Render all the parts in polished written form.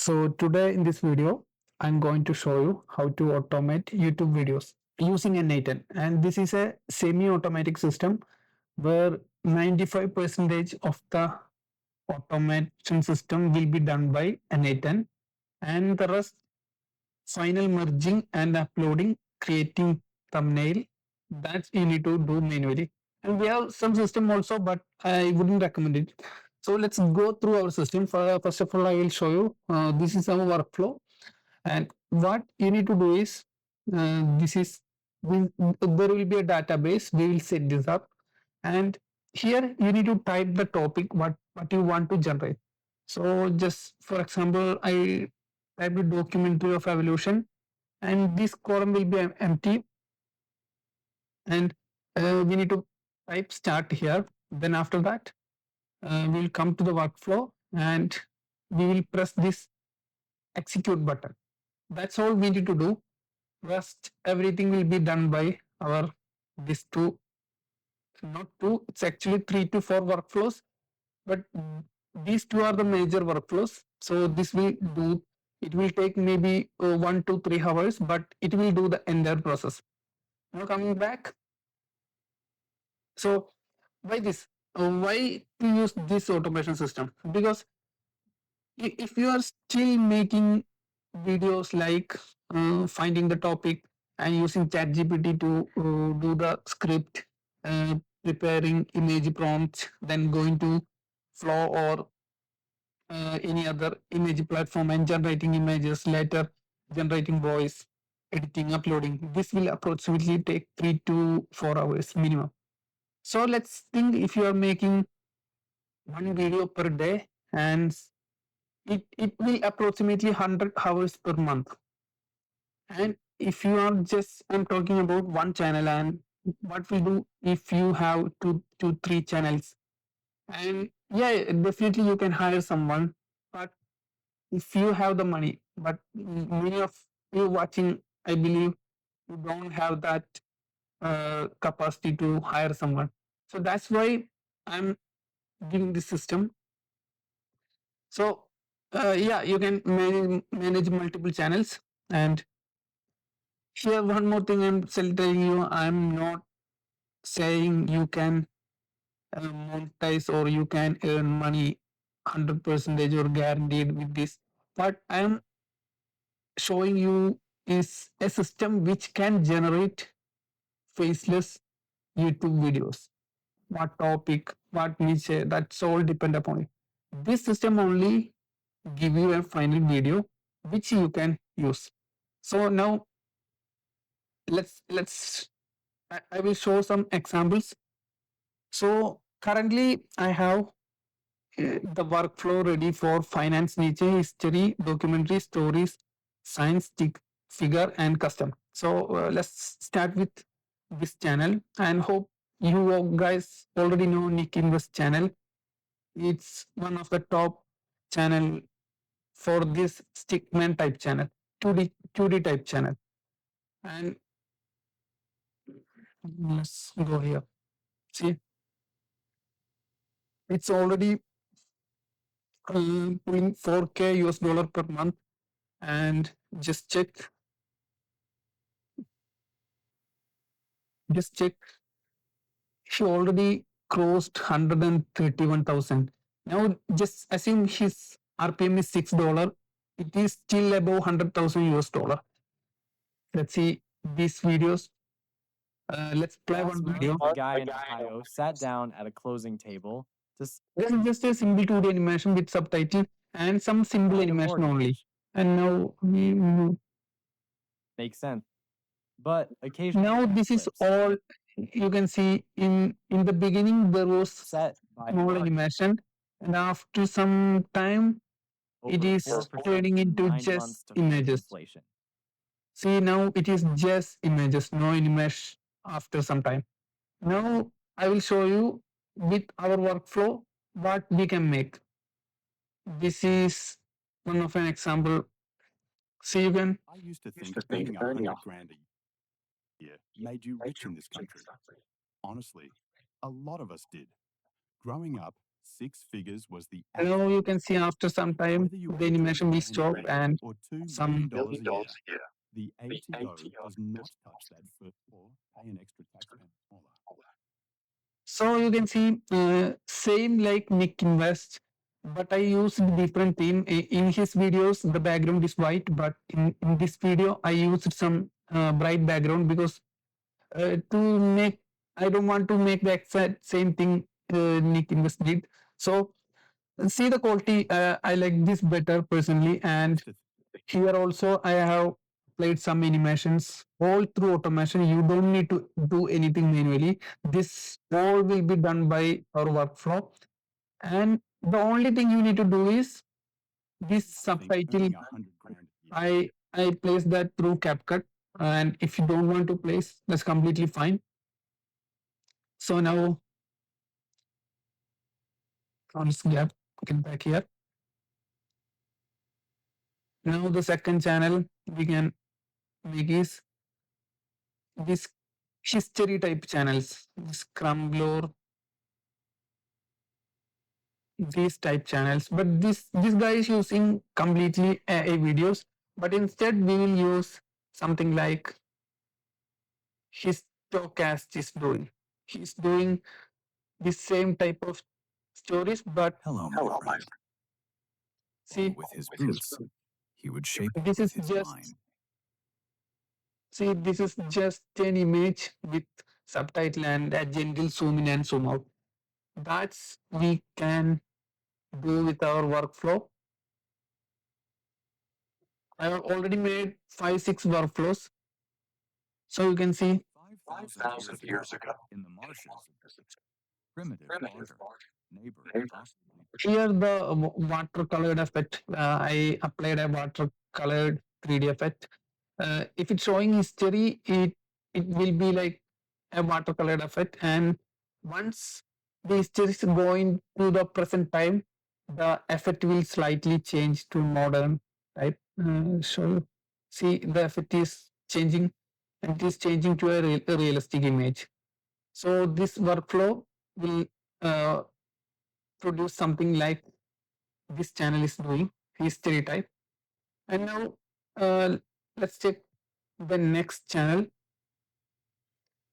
So today in this video, I'm going to show you how to automate YouTube videos using N8N. And this is a semi-automatic system where 95% of the automation system will be done by N8N, and the rest final merging and uploading, creating thumbnail, that you need to do manually. And we have some system also, but I wouldn't recommend it. So let's go through our system. First of all, I will show you. This is our workflow, and what you need to do is this is there will be a database. We will set this up, and here you need to type the topic what you want to generate. So just for example, I type the documentary of evolution, and this column will be empty, and we need to type start here. Then after that, we'll come to the workflow, and we will press this execute button. That's all we need to do. Rest everything will be done by our this two, not two, it's actually 3 to 4 workflows, but these two are the major workflows. So this will do, it will take maybe 1 to 3 hours, but it will do the entire process. Now coming back, so why this? Why to use this automation system? Because if you are still making videos like finding the topic and using ChatGPT to do the script, preparing image prompts, then going to Flow or any other image platform and generating images, later generating voice, editing, uploading. This will approximately take 3 to 4 hours minimum. So let's think if you are making one video per day, and it will approximately 100 hours per month. And if you are just, I'm talking about one channel, and what we do if you have two, 3 channels, and yeah, definitely you can hire someone, but if you have the money, but many of you watching, I believe you don't have that capacity to hire someone. So that's why I'm giving this system. So yeah, you can manage multiple channels. And here one more thing I'm telling you, I'm not saying you can monetize or you can earn money 100% or guaranteed with this. What I'm showing you is a system which can generate faceless YouTube videos. What topic, what niche, that's all depend upon it. This system only give you a final video which you can use. So now let's I will show some examples. So currently I have the workflow ready for finance niche, history, documentary, stories, science, stick figure, and custom. So let's start with this channel, and hope you guys already know Nick Invest channel. It's one of the top channel for this stickman type channel, 2D type channel. And let's go here. See, it's already pulling 4K US dollar per month. And just check, he already crossed 131,000. Now just assume his RPM is $6. It is still above 100,000 US dollar. Let's see these videos. Let's play Last one month, video. a guy in Ohio sat down at a closing table to This is just a simple 2D animation with subtitle and some simple find a animation only. mortgage. And now Makes sense. But occasionally, now it this is slips. all you can see. In the beginning there was Set by small market animation, and after some time it over is 4% turning in into 9 months just to fight images. inflation. See, now it is just images, no animation after some time. Now I will show you with our workflow what we can make. This is one of an example. See, you can. I used to think earning 100 grand a year made you rich in this country. Honestly, a lot of us did. Growing up, Six figures was the And now you can see after some time whether you the earned animation will $1 grand stop a year and or $2 some million a year. The ATO does not touch that first or pay an extra taxpayer dollar. so you can see same like Nick Invest, but I used different theme. In his videos, the background is white, but in this video, I used some bright background because to make, I don't want to make the exact same thing Nick Invest did. So see the quality, I like this better personally. And here also, I have played some animations all through automation. You don't need to do anything manually. This all will be done by our workflow. And the only thing you need to do is this Think subtitle. earning $100 grand a year. I place that through CapCut. And if you don't want to place, that's completely fine. So now let's get back here. Now the second channel we can make is this history type channels, this Crumbler, these type channels. But this guy is using completely AI videos, but instead we will use something like Histocast is doing. He's doing the same type of stories, but Hello, my friend. see, With his boots, he would shape this is his just mind. see, this is just an image with subtitle and a gentle zoom in and zoom out. That's we can do with our workflow. I have already made 5-6 workflows. So you can see 5,000 years ago, in the marshes, primitive barter, neighbor, possibly. here the watercolored effect. I applied a watercolored 3D effect. If it's showing history, it will be like a watercolored effect. And once the history is going to the present time, the effect will slightly change to modern type. So see the effect is changing, and it is changing to a realistic image. So this workflow will uh, produce something like this channel is doing history type. And now let's check the next channel,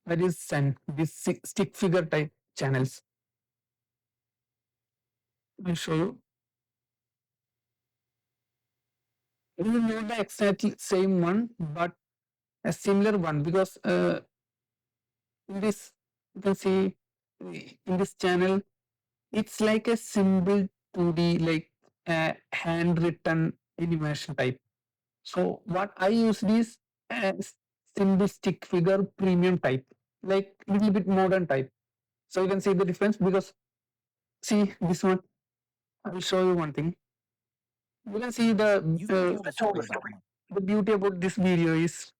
that is send this stick figure type channels. I'll show you. It is not the exactly same one, but a similar one, because in this you can see in this channel it's like a simple 2D, like a handwritten animation type. So what I used is a simple stick figure premium type, like little bit modern type. So you can see the difference, because see this one. I will show you one thing. You can see You've been told a story about money. the beauty about this video is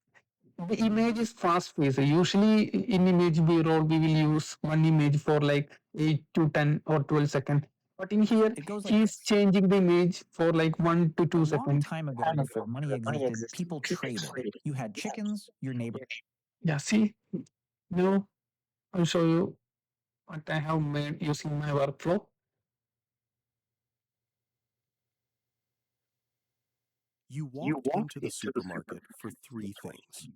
the image is fast paced. Usually in image B-roll we will use one image for like 8 to 10 or 12 seconds. But in here It goes like he's this. changing the image for like 1 to A 2 long seconds. time ago, before money existed, people traded. You had chickens, your neighbor. Yeah, see, now I'll show you what I have made using my workflow. You walked into the supermarket for three things.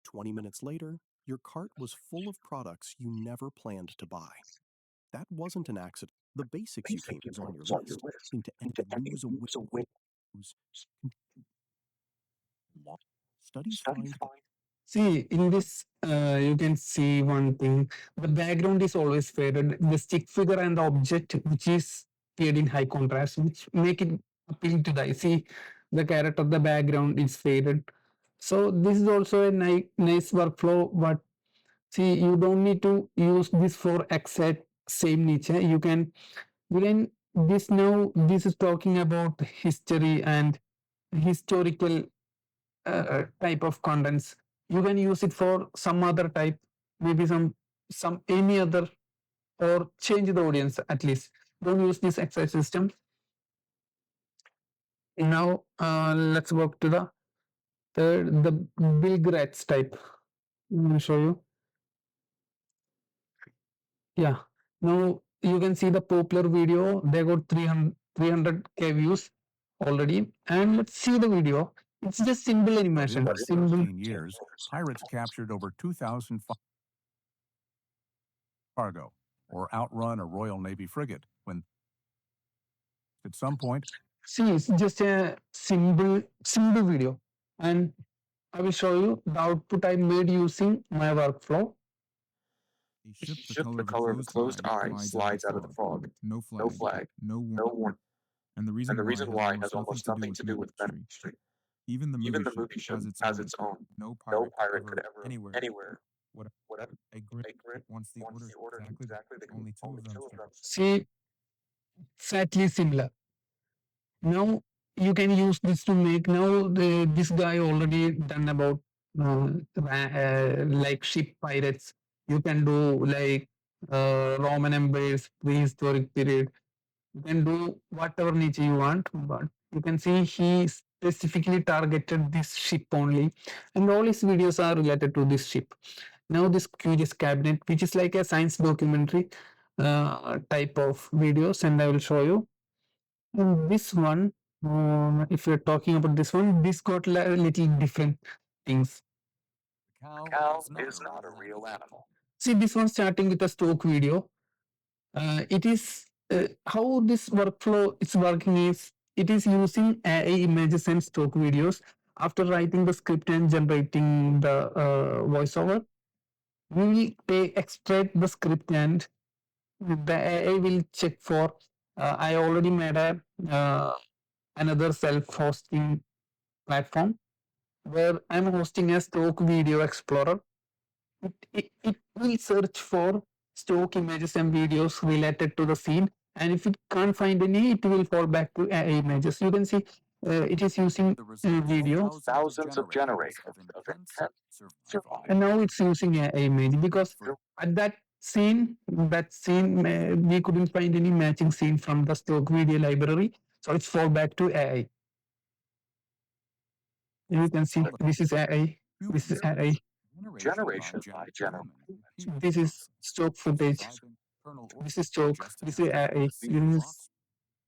20 minutes later, your cart was full of products you never planned to buy. That wasn't an accident. The basics you came was on your list. Into anything was a win. Studies find that See, in this, you can see one thing. The background is always faded. The stick figure and the object, which is paired in high contrast, which make it appeal to the eye. See, the character, the background is faded. So this is also a nice workflow. But see, you don't need to use this for exact same niche. You can this now. This is talking about history and historical type of contents. You can use it for some other type, maybe some any other, or change the audience at least. Don't use this exercise system. Now let's work to the third, the Bill Gratz type. I'm going to show you. Yeah. Now you can see the popular video. They got 300K views already. And let's see the video. It's just simple But animation. in those Simple. 13 years, pirates captured over 2,000 cargo or outrun a Royal Navy frigate when at some point See, it's just a simple video. And I will show you the output I made using my workflow. a ship the color of a closed eye slides out of the fog. No flag, no warning. And the reason why has almost nothing to do with ministry. Even the movie ship has its own. No pirate could ever, anywhere, whatever, a grid once the orders exactly only two of them stick. See, exactly similar. Now you can use this to make. Now this guy already done about like ship pirates. You can do like Roman empires, prehistoric period. You can do whatever niche you want, but you can see he specifically targeted this ship only, and all his videos are related to this ship. Now this curious cabinet, which is like a science documentary type of videos, and I will show you. And this one, if you're talking about this one, this got a little different things. The cow is not a real animal. See, this one starting with a stock video. It is how this workflow is working is it is using AI images and stock videos. After writing the script and generating the voiceover, we will extract the script and the AI will check for. I already made a another self-hosting platform where I'm hosting a stock video explorer. It will search for stock images and videos related to the scene, and if it can't find any, it will fall back to AI images. You can see it is using video, Thousands of generators of intense survival. and now it's using AI image because at that scene, we couldn't find any matching scene from the stock video library, so it's fall back to AI. You can see this is AI. This is AI. Generation by generation. This is stock footage. This is stock. This is AI. You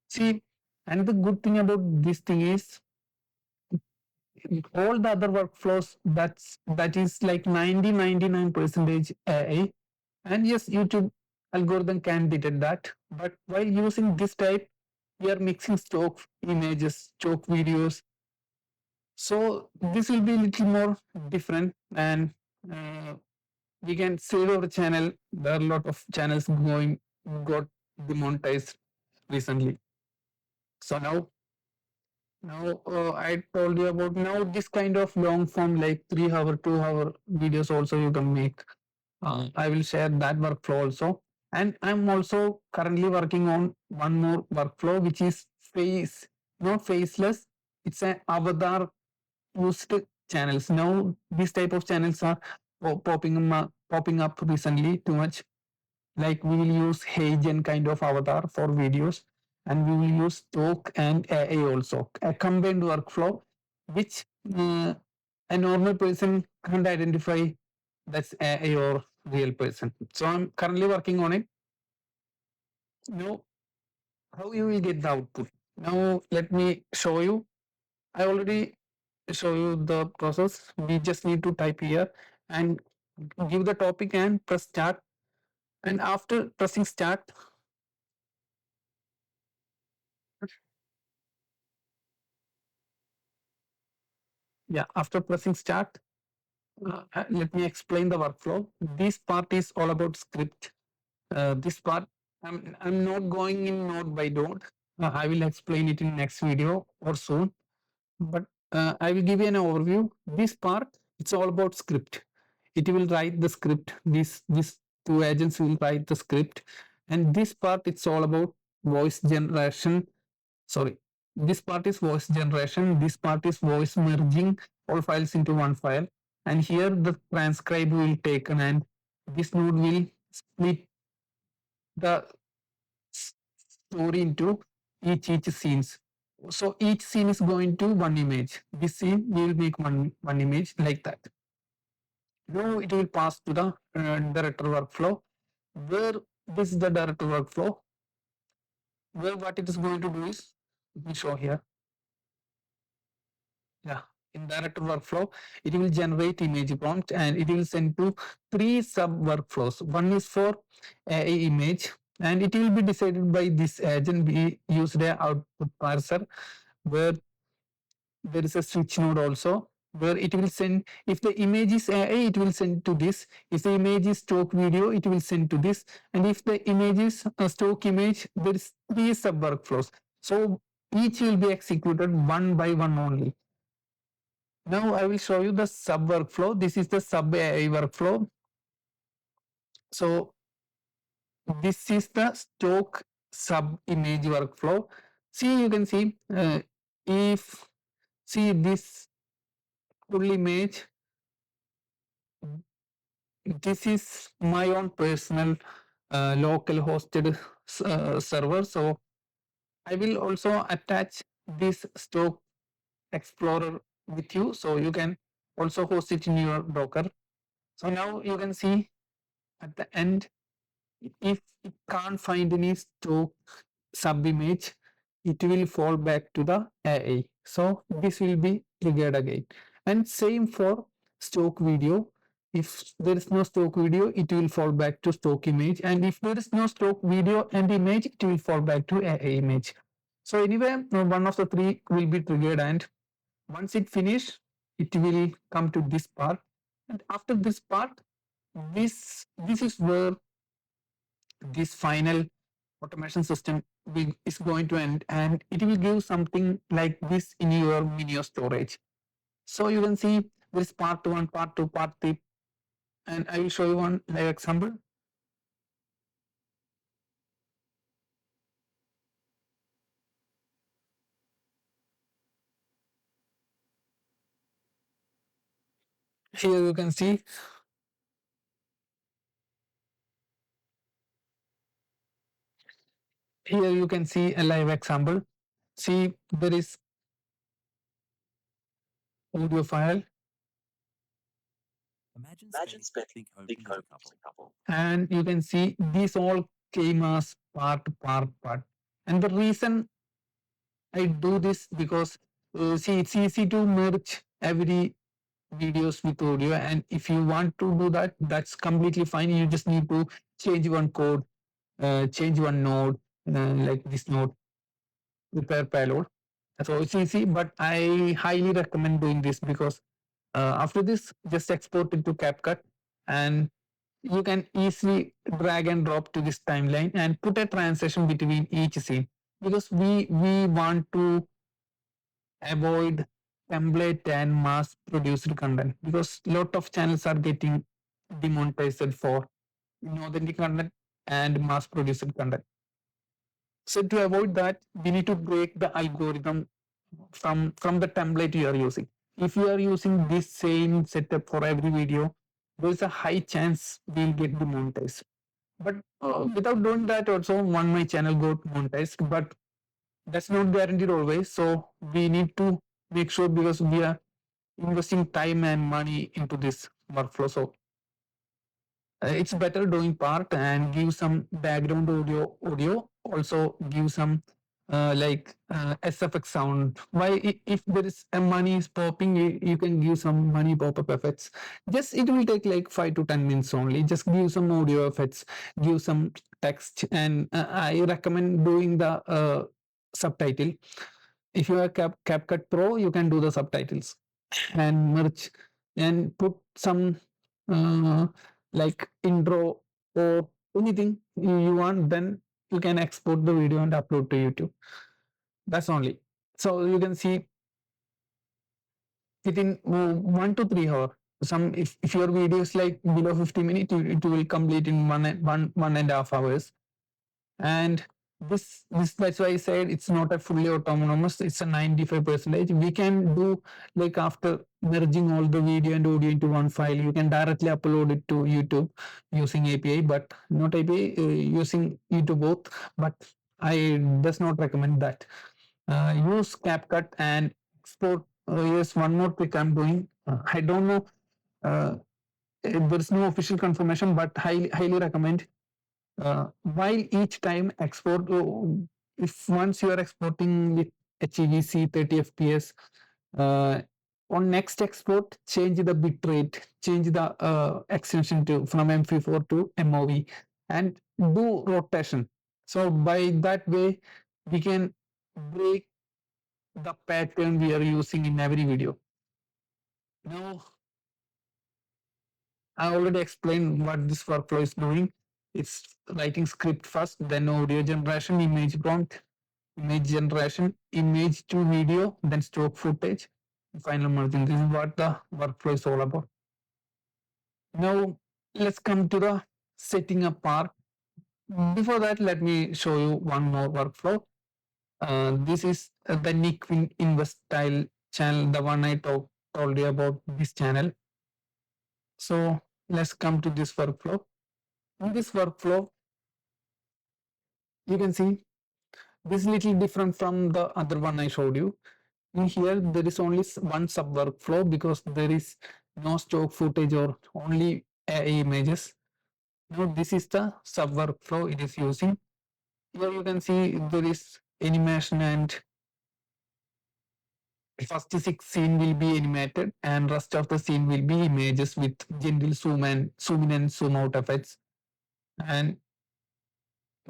see, and the good thing about this thing is all the other workflows that is like 99% AI. And yes, YouTube algorithm can detect that. But while using this type, we are mixing stock images, stock videos. So this will be a little more different, and we can save our channel. There are a lot of channels got demonetized recently. So now I told you about now this kind of long form like 3 hour, 2 hour videos also you can make. I will share that workflow also. And I'm also currently working on one more workflow which is not faceless. It's an avatar used channels. Now these type of channels are popping up recently too much. Like we will use Heigen kind of avatar for videos, and we will use stock and AI also. A combined workflow, which a normal person can't identify that's AI or real person. So I'm currently working on it. Now, how you will get the output? Now let me show you. I already show you the process. We just need to type here and give the topic and press start. And after pressing start, after pressing start, let me explain the workflow. This part is all about script. This part, I'm not going in node by node. I will explain it in next video or soon. But I will give you an overview. This part, it's all about script. It will write the script. These two agents will write the script, and this part it's all about voice generation. Sorry, this part is voice generation. This part is voice merging all files into one file, and here the transcribe will taken, and this node will split the story into each scenes. So each scene is going to one image. This scene we will make one image like that. Now it will pass to the director workflow, where this is the director workflow, where what it is going to do is, let me show here. Yeah, in director workflow, it will generate image prompt and it will send to three sub workflows. One is for a image, and it will be decided by this agent. We use the output parser, where there is a switch node also, where it will send, if the image is AI, it will send to this. If the image is stock video, it will send to this. And if the image is a stock image, there is three sub workflows. So each will be executed one by one only. Now I will show you the sub workflow. This is the sub AI workflow. So this is the stock sub image workflow. See, you can see, if see this full image, this is my own personal local hosted server. So I will also attach this stock explorer with you, so you can also host it in your Docker. So now you can see at the end, if it can't find any stock sub image, it will fall back to the AI. So this will be triggered again. And same for stock video. If there is no stock video, it will fall back to stock image. And if there is no stock video and image, it will fall back to AI image. So anyway, one of the three will be triggered, and once it finish, it will come to this part. And after this part, this is where this final automation system is going to end, and it will give something like this in your mini storage. So you can see this part 1, part 2, part 3, and I will show you one live example. Here you can see a live example. See, there is audio file. Imagine spending a week hoping as a couple. And you can see these all came as part. And the reason I do this, because see, it's easy to merge every videos with audio, and if you want to do that, that's completely fine. You just need to change one code, change one node, like this node, prepare payload. So it's easy, but I highly recommend doing this, because after this, just export it to CapCut, and you can easily drag and drop to this timeline and put a transition between each scene, because we want to avoid template and mass produced content, because lot of channels are getting demonetized for inauthentic content and mass produced content. So to avoid that, we need to break the algorithm from the template you are using. If you are using this same setup for every video, there is a high chance we'll get demonetized. But without doing that, also one my channel got monetized, but that's not guaranteed always. So we need to make sure, because we are investing time and money into this workflow. So it's better doing part and give some background audio, also give some SFX sound. Why, if there is a money is popping, you can give some money pop-up effects. Just it will take like 5 to 10 minutes only. Just give some audio effects, give some text, and I recommend doing the subtitle. If you are CapCut Pro, you can do the subtitles and merge and put some uh, like intro or anything you want. Then you can export the video and upload to YouTube. That's only. So you can see within 1 to 3 hours. Some, if your video is like below 50 minutes, it will complete in one and a half hours. And this that's why I said it's not a fully autonomous, it's a 95%. We can do, like, after merging all the video and audio into one file, you can directly upload it to YouTube using API, but not API, using YouTube both. But I does not recommend that. Use CapCut and export. Yes, one more trick I'm doing. I don't know, there's no official confirmation, but highly recommend while each time export, if once you are exporting with HEVC 30 FPS, uh, on next export, change the bit rate, change the extension to from MP4 to MOV, and do rotation. So by that way, we can break the pattern we are using in every video. Now, I already explained what this workflow is doing. It's writing script first, then audio generation, image prompt, image generation, image to video, then stock footage, final merging. This is what the workflow is all about. Now, let's come to the setting up part. Before that, let me show you one more workflow. This is the Nick Invest style channel, the one I told you about this channel. So let's come to this workflow. In this workflow, you can see this is little different from the other one I showed you. In here, there is only one sub workflow because there is no stock footage or only AI images. Now this is the sub workflow it is using. Here you can see there is animation and first 6 scene will be animated and rest of the scene will be images with gentle zoom in and zoom out effects. And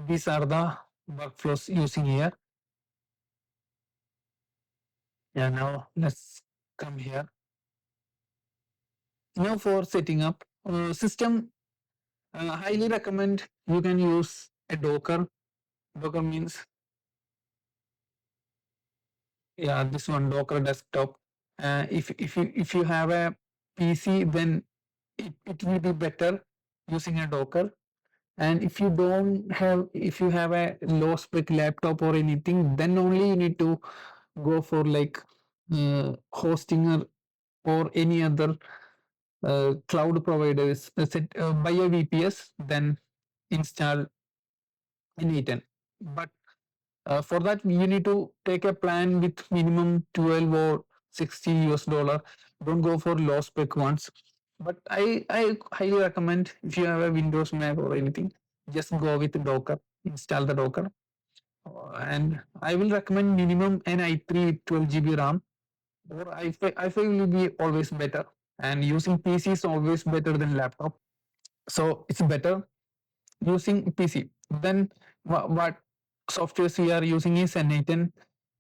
these are the workflows using here. Yeah, now let's come here. Now for setting up system, highly recommend you can use a Docker. Docker means, yeah, this one, Docker desktop. If you have a PC, then it will be better using a Docker. And if you don't have, if you have a low spec laptop or anything, then only you need to go for like hosting or any other cloud providers. Buy a VPS, then install N8. But for that, you need to take a plan with minimum 12 or 60 US dollar. Don't go for low spec ones. But I highly recommend if you have a Windows Mac or anything, just go with Docker, install the Docker. And I will recommend minimum an i3 with 12 GB RAM, or i5 will be always better. And using PC is always better than laptop. So it's better using PC. Then what softwares we are using is N8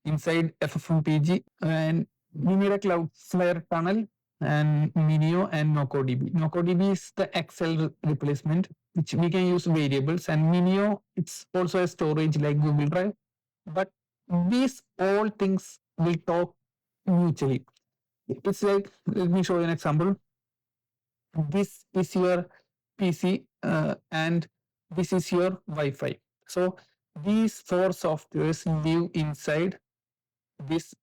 inside FFmpeg, and we need a Cloudflare tunnel and Minio and NocoDB. NocoDB is the Excel replacement, which we can use variables, and Minio, it's also a storage like Google Drive. But these all things will talk mutually. It's like, let me show you an example. This is your PC and this is your Wi-Fi. So these four softwares live inside this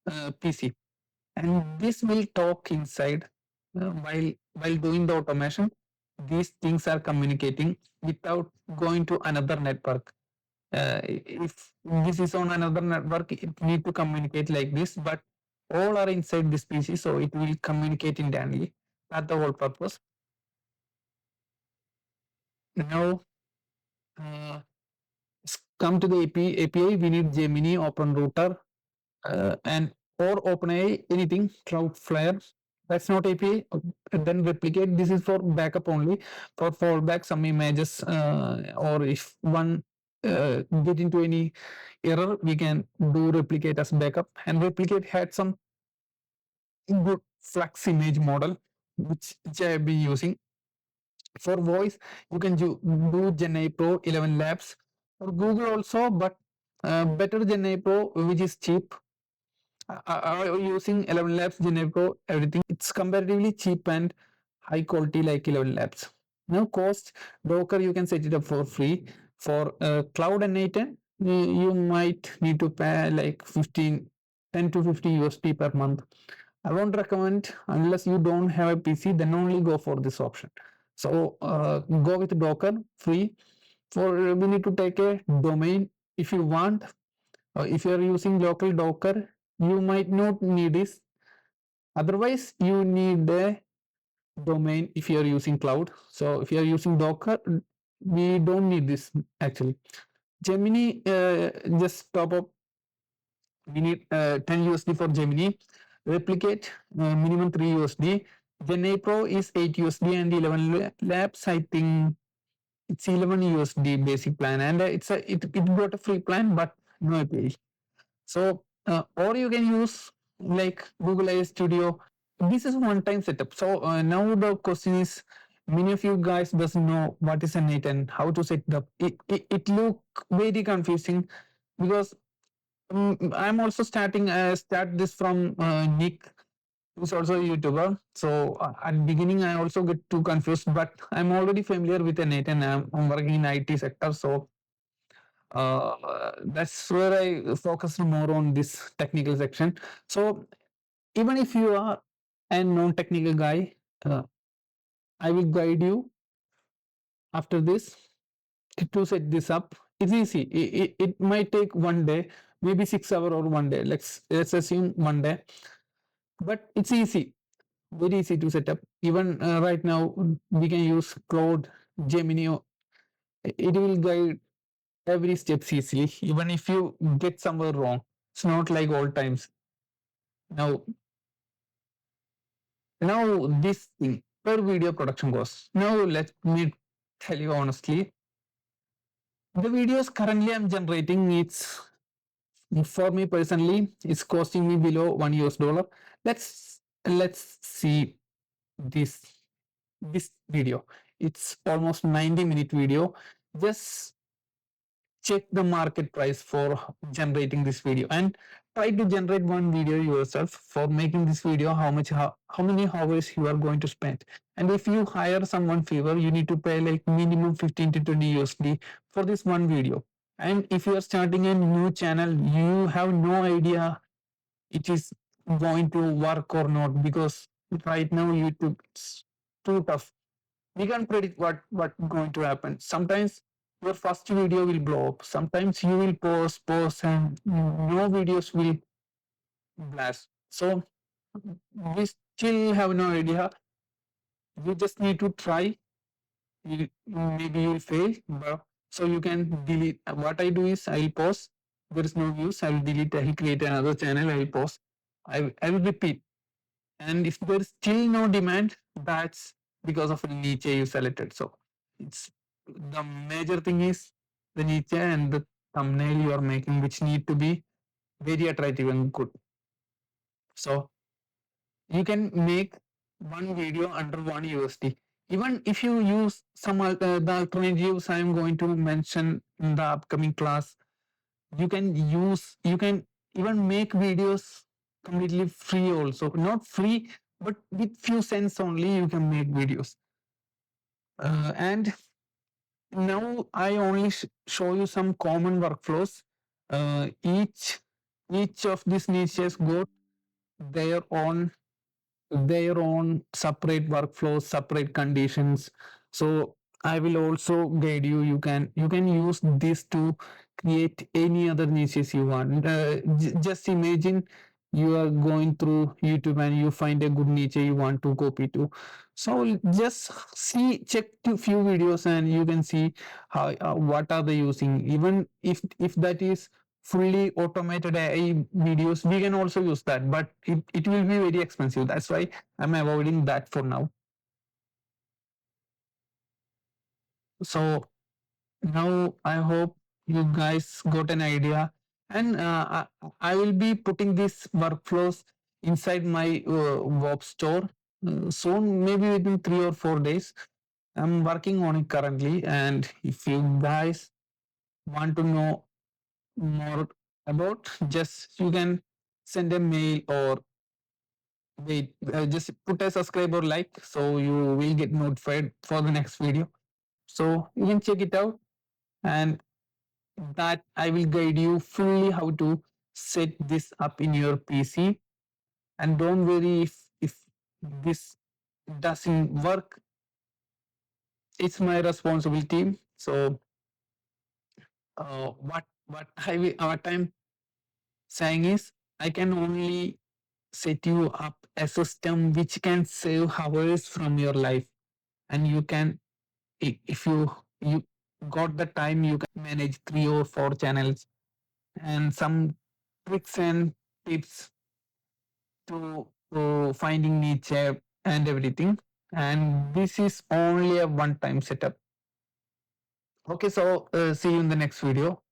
PC, and this will talk inside while doing the automation. These things are communicating without going to another network. If this is on another network, it need to communicate like this, but all are inside this PC, so it will communicate internally. That's the whole purpose. Now, come to the API. We need Gemini, OpenRouter, and or OpenAI, anything, Cloudflare. That's not API. Then replicate. This is for backup only. For fallback, some images, or if one get into any error, we can do replicate as backup. And replicate had some good Flux image model, which I have been using. For voice, you can do Gen Pro 11 Labs or Google also, but better Gen Pro, which is cheap. Using 11 Labs, Gen Pro, everything. It's comparatively cheap and high quality like 11 Labs. Now, cost Docker, you can set it up for free. For Cloud and N8, you might need to pay like 10 to 50 USD per month. I won't recommend unless you don't have a PC, then only go for this option. So go with Docker free. For we need to take a domain if you want. If you are using local Docker, you might not need this. Otherwise, you need a domain if you are using cloud. So if you are using Docker, we don't need this actually. Gemini, just top up. We need 10 USD for Gemini. Replicate, minimum 3 USD. Gen Pro is 8 USD and 11 labs. I think it's 11 USD basic plan, and it got a free plan, but no API. So, or you can use like Google AI Studio. This is one-time setup. So now the question is, many of you guys doesn't know what is a net and how to set it up. It look very confusing because I'm also start this from Nick, who's also a YouTuber. So at beginning, I also get too confused, but I'm already familiar with the net and I'm working in IT sector. So that's where I focus more on this technical section. So even if you are a non-technical guy, I will guide you after this to set this up. It's easy. It might take one day, maybe 6 hours or one day. Let's assume one day, but it's easy, very easy to set up. Even right now, we can use Cloud, Gemini. It will guide every step easily. Even if you get somewhere wrong, it's not like old times. Now, now this thing per video production cost. Now let me tell you honestly, the videos currently I'm generating, it's for me personally, it's costing me below $1 US. Let's see this this video. It's almost 90-minute video. Just check the market price for generating this video and try to generate one video yourself. For making this video, how many hours you are going to spend. And if you hire someone favor, you need to pay like minimum 15 to 20 USD for this one video. And if you are starting a new channel, you have no idea it is going to work or not, because right now YouTube, it's too tough. We can't predict what going to happen. Sometimes your first video will blow up. Sometimes you will post and no videos will blast. So we still have no idea. You just need to try. Maybe you'll fail, but so you can delete. What I do is I'll post. There is no views. I will delete. I will create another channel. I will post. I will repeat. And if there's still no demand, that's because of a niche you selected. So it's the major thing is the niche and the thumbnail you are making, which need to be very attractive and good. So you can make one video under $1. Even if you use the alternatives I'm going to mention in the upcoming class, you can even make videos completely free also. Not free, but with few cents only you can make videos. And now I only show you some common workflows. Each of these niches got their own separate workflows, separate conditions. So I will also guide you. You can use this to create any other niches you want. Just imagine you are going through YouTube and you find a good niche you want to copy to. So just check a few videos and you can see how what are they using. Even if that is fully automated AI videos, we can also use that, but it will be very expensive. That's why I'm avoiding that for now. So now I hope you guys got an idea, and I will be putting these workflows inside my Whop store soon, maybe within 3 or 4 days. I'm working on it currently, and if you guys want to know more about, just you can send a mail or wait, just put a subscribe or like, so you will get notified for the next video. So you can check it out, and that I will guide you fully how to set this up in your PC. And don't worry if this doesn't work, it's my responsibility. So what I'm saying is, I can only set you up a system which can save hours from your life. And you can, if you got the time, you can manage 3 or 4 channels, and some tricks and tips to finding niche and everything. And this is only a one time setup. Okay, so see you in the next video.